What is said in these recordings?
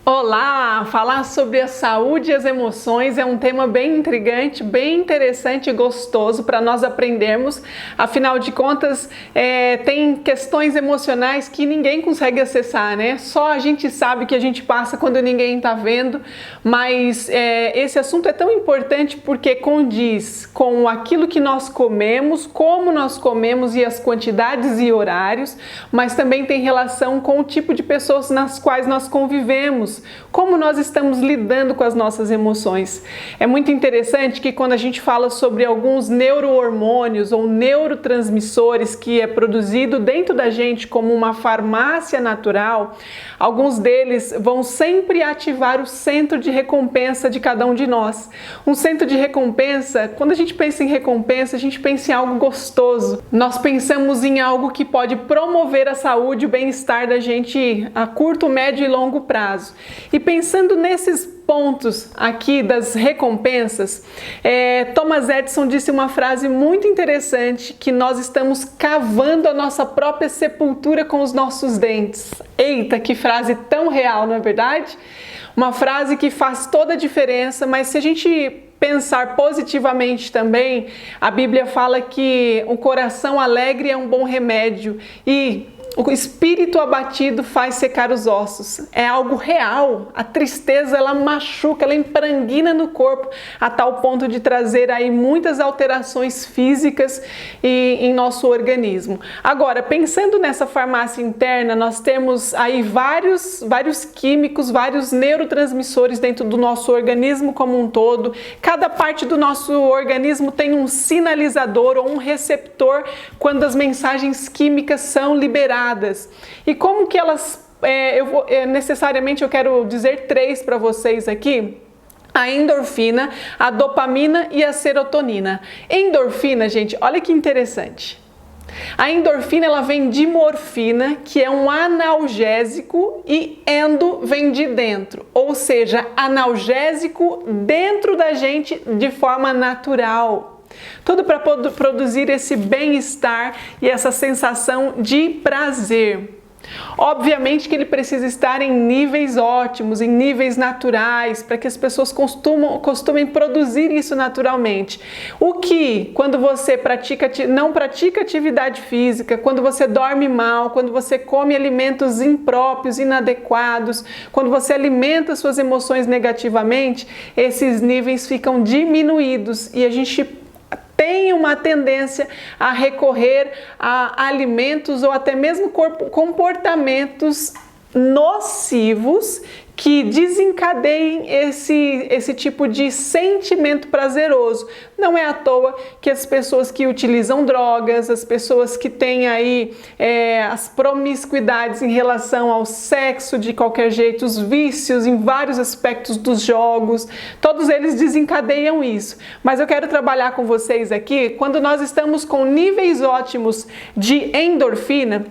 Olá! Falar sobre a saúde e as emoções é um tema bem intrigante, bem interessante e gostoso para nós aprendermos. Afinal de contas, tem questões emocionais que ninguém consegue acessar, né? Só a gente sabe que a gente passa quando ninguém está vendo, mas esse assunto é tão importante porque condiz com aquilo que nós comemos, como nós comemos e as quantidades e horários, mas também tem relação com o tipo de pessoas nas quais nós convivemos. Como nós estamos lidando com as nossas emoções. É muito interessante que quando a gente fala sobre alguns neurohormônios ou neurotransmissores que é produzido dentro da gente como uma farmácia natural, alguns deles vão sempre ativar o centro de recompensa de cada um de nós. Um centro de recompensa, quando a gente pensa em recompensa, a gente pensa em algo gostoso. Nós pensamos em algo que pode promover a saúde e o bem-estar da gente a curto, médio e longo prazo. E pensando nesses pontos aqui das recompensas, Thomas Edison disse uma frase muito interessante, que nós estamos cavando a nossa própria sepultura com os nossos dentes. Eita, que frase tão real, não é verdade? Uma frase que faz toda a diferença, mas se a gente pensar positivamente também, a Bíblia fala que o coração alegre é um bom remédio e o espírito abatido faz secar os ossos. É algo real. A tristeza, ela machuca, ela empranguina no corpo a tal ponto de trazer aí muitas alterações físicas em nosso organismo. Agora, pensando nessa farmácia interna, nós temos aí vários químicos, vários neurotransmissores dentro do nosso organismo como um todo. Cada parte do nosso organismo tem um sinalizador ou um receptor quando as mensagens químicas são liberadas. E como que elas, necessariamente eu quero dizer três para vocês aqui: a endorfina, a dopamina e a serotonina. Endorfina, gente, olha que interessante. A endorfina, ela vem de morfina, que é um analgésico, e endo vem de dentro, ou seja, analgésico dentro da gente de forma natural. Tudo para produzir esse bem-estar e essa sensação de prazer. Obviamente que ele precisa estar em níveis ótimos, em níveis naturais, para que as pessoas costumem produzir isso naturalmente. O que, quando você não pratica atividade física, quando você dorme mal, quando você come alimentos impróprios, inadequados, quando você alimenta suas emoções negativamente, esses níveis ficam diminuídos e a gente tem uma tendência a recorrer a alimentos ou até mesmo comportamentos nocivos que desencadeiem esse tipo de sentimento prazeroso. Não é à toa que as pessoas que utilizam drogas, as pessoas que têm aí as promiscuidades em relação ao sexo de qualquer jeito, os vícios em vários aspectos dos jogos, todos eles desencadeiam isso. Mas eu quero trabalhar com vocês aqui, quando nós estamos com níveis ótimos de endorfina,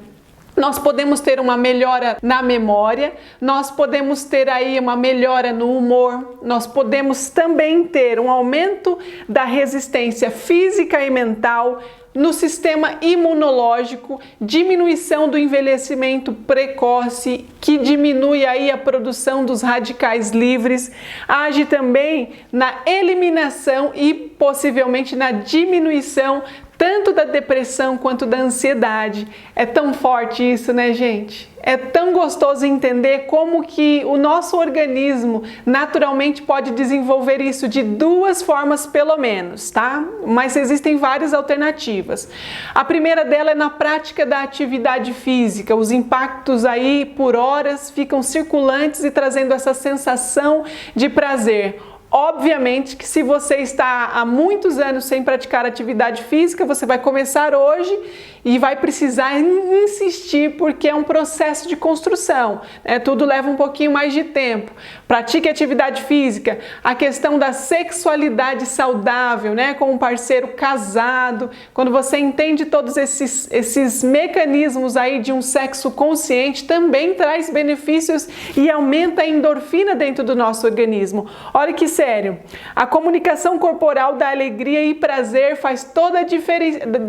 nós podemos ter uma melhora na memória, nós podemos ter aí uma melhora no humor, nós podemos também ter um aumento da resistência física e mental, no sistema imunológico, diminuição do envelhecimento precoce, que diminui aí a produção dos radicais livres, age também na eliminação e possivelmente na diminuição tanto da depressão quanto da ansiedade. É tão forte isso, né, gente? É tão gostoso entender como que o nosso organismo naturalmente pode desenvolver isso de duas formas pelo menos, tá? Mas existem várias alternativas. A primeira dela é na prática da atividade física. Os impactos aí por horas ficam circulantes e trazendo essa sensação de prazer. Obviamente que se você está há muitos anos sem praticar atividade física, você vai começar hoje e vai precisar insistir, porque é um processo de construção, né? Tudo leva um pouquinho mais de tempo. Pratique atividade física. A questão da sexualidade saudável, né? Com um parceiro casado, quando você entende todos esses mecanismos aí de um sexo consciente, também traz benefícios e aumenta a endorfina dentro do nosso organismo. Olha que sério, a comunicação corporal da alegria e prazer faz toda a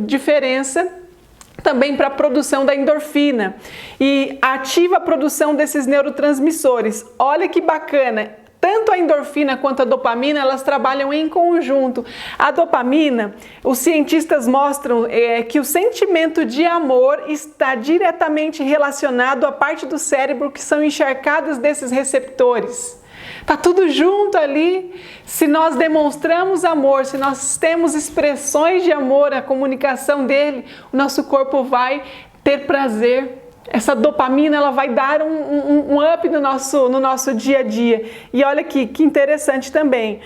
diferença também para a produção da endorfina e ativa a produção desses neurotransmissores. Olha que bacana! Tanto a endorfina quanto a dopamina, elas trabalham em conjunto. A dopamina, os cientistas mostram que o sentimento de amor está diretamente relacionado à parte do cérebro que são encharcadas desses receptores. Tá tudo junto ali. Se nós demonstramos amor, se nós temos expressões de amor, a comunicação dele, o nosso corpo vai ter prazer. Essa dopamina, ela vai dar um up no nosso dia a dia. E olha aqui, que interessante também.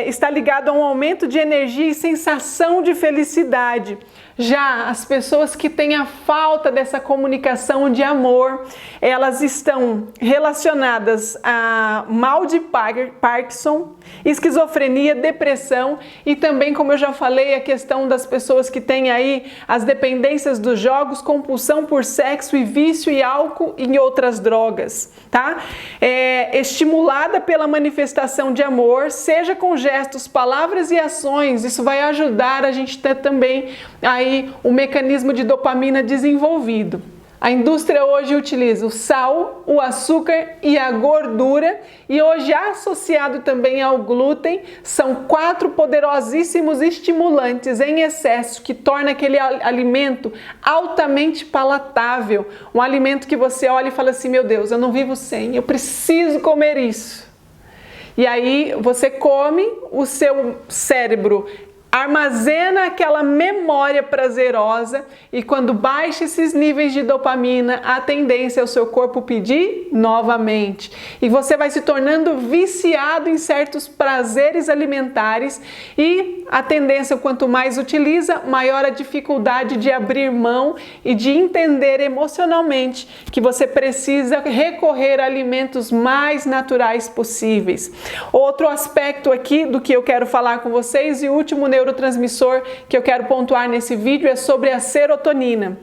Está ligado a um aumento de energia e sensação de felicidade. Já as pessoas que têm a falta dessa comunicação de amor, elas estão relacionadas a mal de Parkinson, esquizofrenia, depressão e também, como eu já falei, a questão das pessoas que têm aí as dependências dos jogos, compulsão por sexo e vício e álcool e outras drogas, tá? Estimulada pela manifestação de amor, seja com gestos, palavras e ações, isso vai ajudar a gente ter também aí o mecanismo de dopamina desenvolvido. A indústria hoje utiliza o sal, o açúcar e a gordura e hoje associado também ao glúten, são 4 poderosíssimos estimulantes em excesso que torna aquele alimento altamente palatável, um alimento que você olha e fala assim, meu Deus, eu não vivo sem, eu preciso comer isso. E aí você come, o seu cérebro armazena aquela memória prazerosa e quando baixa esses níveis de dopamina, a tendência é o seu corpo pedir novamente. E você vai se tornando viciado em certos prazeres alimentares e a tendência, quanto mais utiliza, maior a dificuldade de abrir mão e de entender emocionalmente que você precisa recorrer a alimentos mais naturais possíveis. Outro aspecto aqui do que eu quero falar com vocês e o último neurotransmissor que eu quero pontuar nesse vídeo é sobre a serotonina.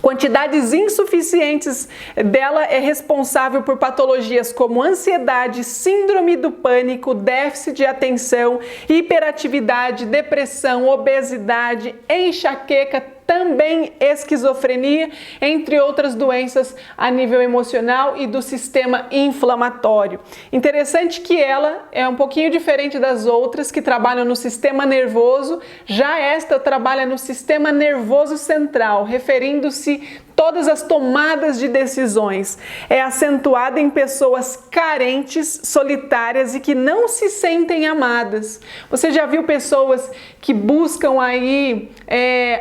Quantidades insuficientes dela é responsável por patologias como ansiedade, síndrome do pânico, déficit de atenção, hiperatividade, depressão, obesidade, enxaqueca, também esquizofrenia, entre outras doenças a nível emocional e do sistema inflamatório. Interessante que ela é um pouquinho diferente das outras que trabalham no sistema nervoso, já esta trabalha no sistema nervoso central, referindo-se todas as tomadas de decisões. É acentuada em pessoas carentes, solitárias e que não se sentem amadas. Você já viu pessoas que buscam aí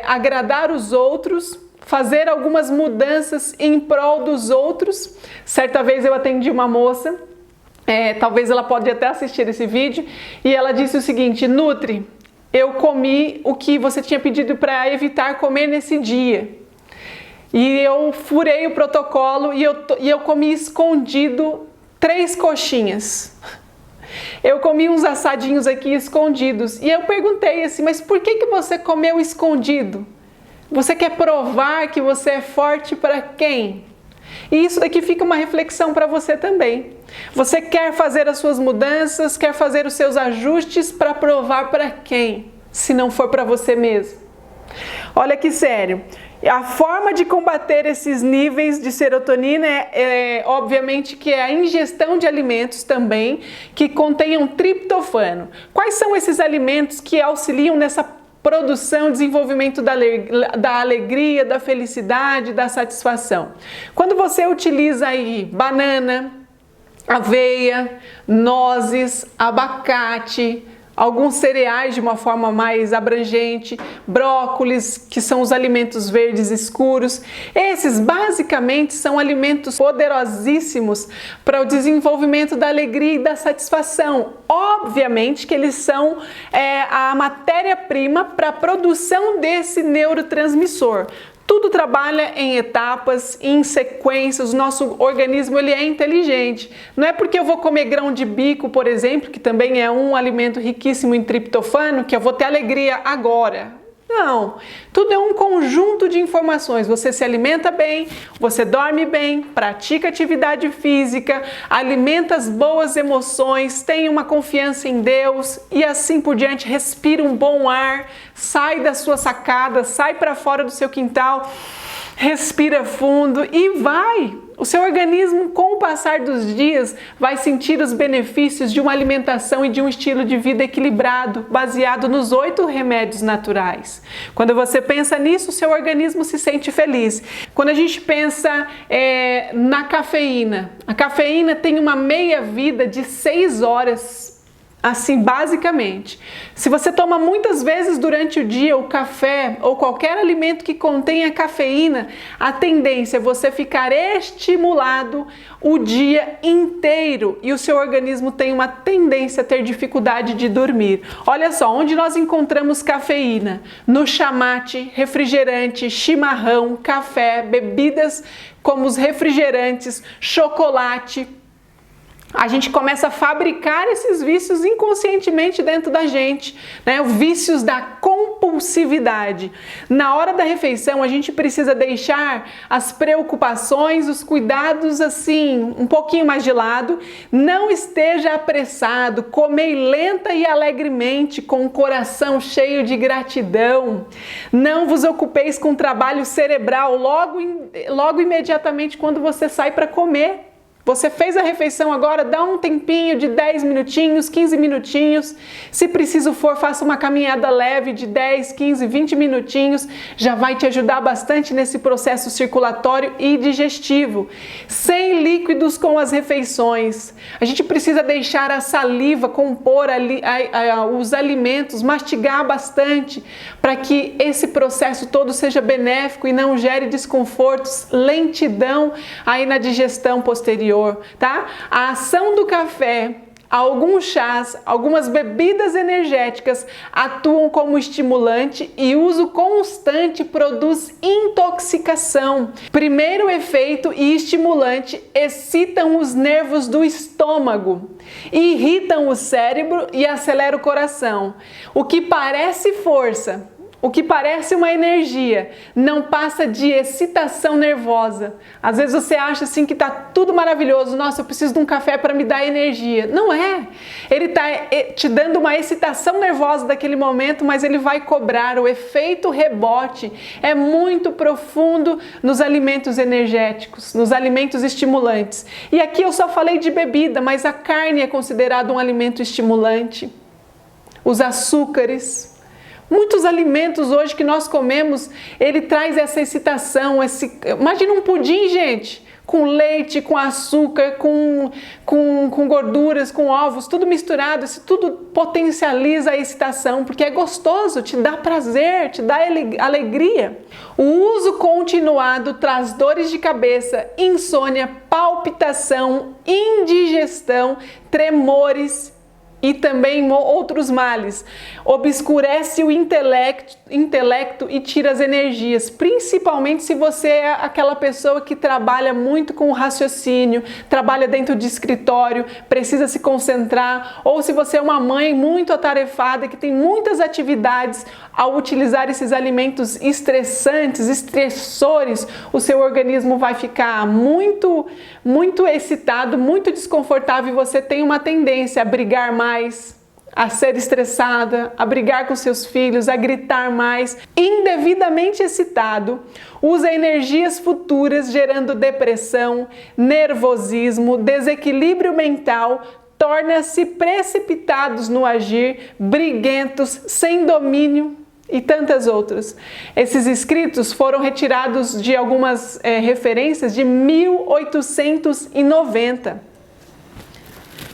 agradar os outros, fazer algumas mudanças em prol dos outros? Certa vez eu atendi uma moça, talvez ela pode até assistir esse vídeo, e ela disse o seguinte: Nutri, eu comi o que você tinha pedido para evitar comer nesse dia. E eu furei o protocolo e eu comi escondido 3 coxinhas. Eu comi uns assadinhos aqui escondidos. E eu perguntei assim, mas por que você comeu escondido? Você quer provar que você é forte para quem? E isso daqui fica uma reflexão para você também. Você quer fazer as suas mudanças, quer fazer os seus ajustes para provar para quem? Se não for para você mesmo. Olha que sério. A forma de combater esses níveis de serotonina obviamente, que é a ingestão de alimentos também que contenham triptofano. Quais são esses alimentos que auxiliam nessa produção, desenvolvimento da alegria, da felicidade, da satisfação? Quando você utiliza aí banana, aveia, nozes, abacate, alguns cereais de uma forma mais abrangente, brócolis, que são os alimentos verdes escuros. Esses basicamente são alimentos poderosíssimos para o desenvolvimento da alegria e da satisfação. Obviamente que eles são a matéria-prima para a produção desse neurotransmissor. Tudo trabalha em etapas, em sequências, o nosso organismo ele é inteligente. Não é porque eu vou comer grão de bico, por exemplo, que também é um alimento riquíssimo em triptofano, que eu vou ter alegria agora. Não, tudo é um conjunto de informações. Você se alimenta bem, você dorme bem, pratica atividade física, alimenta as boas emoções, tem uma confiança em Deus e assim por diante, respira um bom ar, sai da sua sacada, sai para fora do seu quintal, respira fundo e vai. O seu organismo, com o passar dos dias, vai sentir os benefícios de uma alimentação e de um estilo de vida equilibrado, baseado nos 8 remédios naturais. Quando você pensa nisso, o seu organismo se sente feliz. Quando a gente pensa na cafeína, a cafeína tem uma meia-vida de 6 horas. Assim, basicamente, se você toma muitas vezes durante o dia o café ou qualquer alimento que contenha cafeína, a tendência é você ficar estimulado o dia inteiro e o seu organismo tem uma tendência a ter dificuldade de dormir. Olha só, onde nós encontramos cafeína? No chamate, refrigerante, chimarrão, café, bebidas como os refrigerantes, chocolate. A gente começa a fabricar esses vícios inconscientemente dentro da gente, né? Os vícios da compulsividade. Na hora da refeição, a gente precisa deixar as preocupações, os cuidados assim, um pouquinho mais de lado. Não esteja apressado, comei lenta e alegremente, com o coração cheio de gratidão. Não vos ocupeis com trabalho cerebral logo imediatamente quando você sai para comer. Você fez a refeição agora, dá um tempinho de 10 minutinhos, 15 minutinhos. Se preciso for, faça uma caminhada leve de 10, 15, 20 minutinhos. Já vai te ajudar bastante nesse processo circulatório e digestivo. Sem líquidos com as refeições. A gente precisa deixar a saliva compor os alimentos, mastigar bastante, para que esse processo todo seja benéfico e não gere desconfortos, lentidão aí na digestão posterior. Tá? A ação do café, alguns chás, algumas bebidas energéticas atuam como estimulante e uso constante produz intoxicação. Primeiro efeito e estimulante excitam os nervos do estômago, irritam o cérebro e aceleram o coração. O que parece força, o que parece uma energia, não passa de excitação nervosa. Às vezes você acha assim que tá tudo maravilhoso. Nossa, eu preciso de um café para me dar energia. Não é. Ele tá te dando uma excitação nervosa daquele momento, mas ele vai cobrar. O efeito rebote é muito profundo nos alimentos energéticos, nos alimentos estimulantes. E aqui eu só falei de bebida, mas a carne é considerada um alimento estimulante. Os açúcares. Muitos alimentos hoje que nós comemos, ele traz essa excitação, imagina um pudim, gente, com leite, com açúcar, com gorduras, com ovos, tudo misturado, isso tudo potencializa a excitação, porque é gostoso, te dá prazer, te dá alegria. O uso continuado traz dores de cabeça, insônia, palpitação, indigestão, tremores, e também outros males. Obscurece o intelecto e tira as energias, principalmente se você é aquela pessoa que trabalha muito com o raciocínio, trabalha dentro de escritório, precisa se concentrar, ou se você é uma mãe muito atarefada, que tem muitas atividades, ao utilizar esses alimentos estressantes, estressores, o seu organismo vai ficar muito excitado, muito desconfortável e você tem uma tendência a brigar mais, a ser estressada, a brigar com seus filhos, a gritar mais, indevidamente excitado, usa energias futuras gerando depressão, nervosismo, desequilíbrio mental, torna-se precipitados no agir, briguentos, sem domínio e tantas outras. Esses escritos foram retirados de algumas referências de 1890.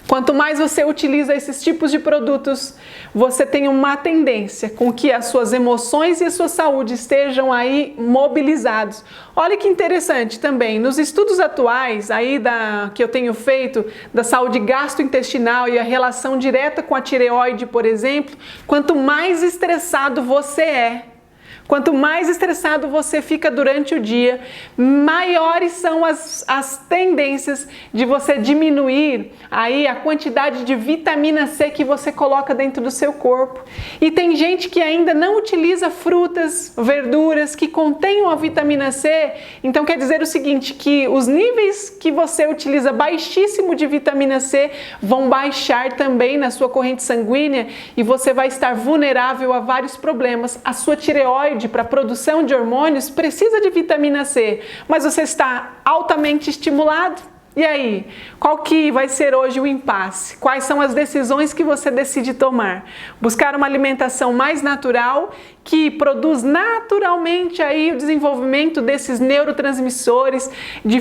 Quanto mais você utiliza esses tipos de produtos, você tem uma tendência com que as suas emoções e a sua saúde estejam aí mobilizados. Olha que interessante também, nos estudos atuais aí que eu tenho feito da saúde gastrointestinal e a relação direta com a tireoide, por exemplo, quanto mais estressado você é, Quanto mais estressado você fica durante o dia, maiores são as tendências de você diminuir aí a quantidade de vitamina C que você coloca dentro do seu corpo. E tem gente que ainda não utiliza frutas, verduras que contenham a vitamina C. Então quer dizer o seguinte, que os níveis que você utiliza baixíssimo de vitamina C vão baixar também na sua corrente sanguínea e você vai estar vulnerável a vários problemas. A sua tireoide, para a produção de hormônios, precisa de vitamina C, mas você está altamente estimulado. E aí, qual que vai ser hoje o impasse? Quais são as decisões que você decide tomar? Buscar uma alimentação mais natural, que produz naturalmente aí o desenvolvimento desses neurotransmissores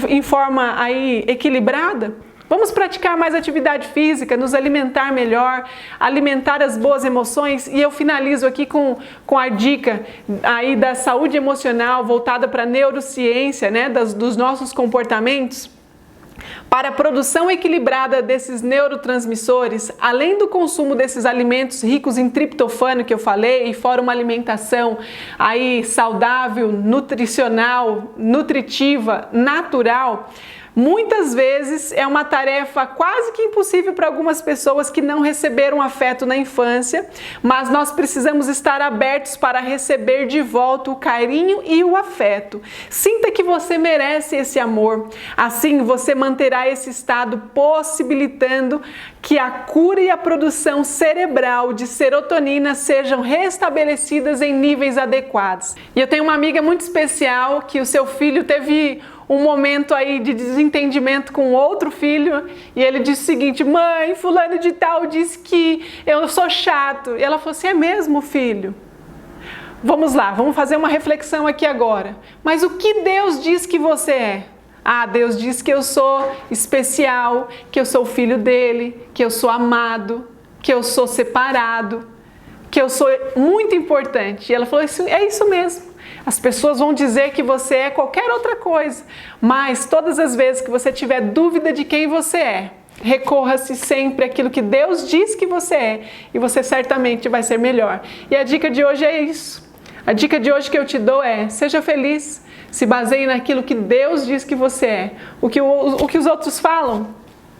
em forma aí equilibrada? Vamos praticar mais atividade física, nos alimentar melhor, alimentar as boas emoções. E eu finalizo aqui com a dica aí da saúde emocional voltada para a neurociência, né, dos nossos comportamentos. Para a produção equilibrada desses neurotransmissores, além do consumo desses alimentos ricos em triptofano que eu falei, e fora uma alimentação aí saudável, nutricional, nutritiva, natural, muitas vezes é uma tarefa quase que impossível para algumas pessoas que não receberam afeto na infância, mas nós precisamos estar abertos para receber de volta o carinho e o afeto. Sinta que você merece esse amor. Assim você manterá esse estado, possibilitando que a cura e a produção cerebral de serotonina sejam restabelecidas em níveis adequados. E eu tenho uma amiga muito especial que o seu filho teve um momento aí de desentendimento com outro filho e ele disse o seguinte: mãe, fulano de tal disse que eu sou chato. E ela falou assim: é mesmo, filho? Vamos lá, vamos fazer uma reflexão aqui agora. Mas o que Deus diz que você é? Ah, Deus diz que eu sou especial, que eu sou filho dele, que eu sou amado, que eu sou separado, que eu sou muito importante. E ela falou: é isso mesmo. As pessoas vão dizer que você é qualquer outra coisa, mas todas as vezes que você tiver dúvida de quem você é, recorra-se sempre àquilo que Deus diz que você é e você certamente vai ser melhor. E a dica de hoje é isso. A dica de hoje que eu te dou é: seja feliz, se baseie naquilo que Deus diz que você é. O que os outros falam,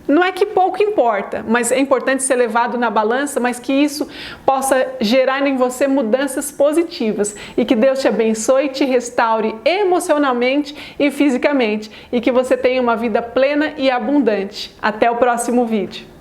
não é que pouco importa, mas é importante ser levado na balança, mas que isso possa gerar em você mudanças positivas. E que Deus te abençoe, te restaure emocionalmente e fisicamente. E que você tenha uma vida plena e abundante. Até o próximo vídeo.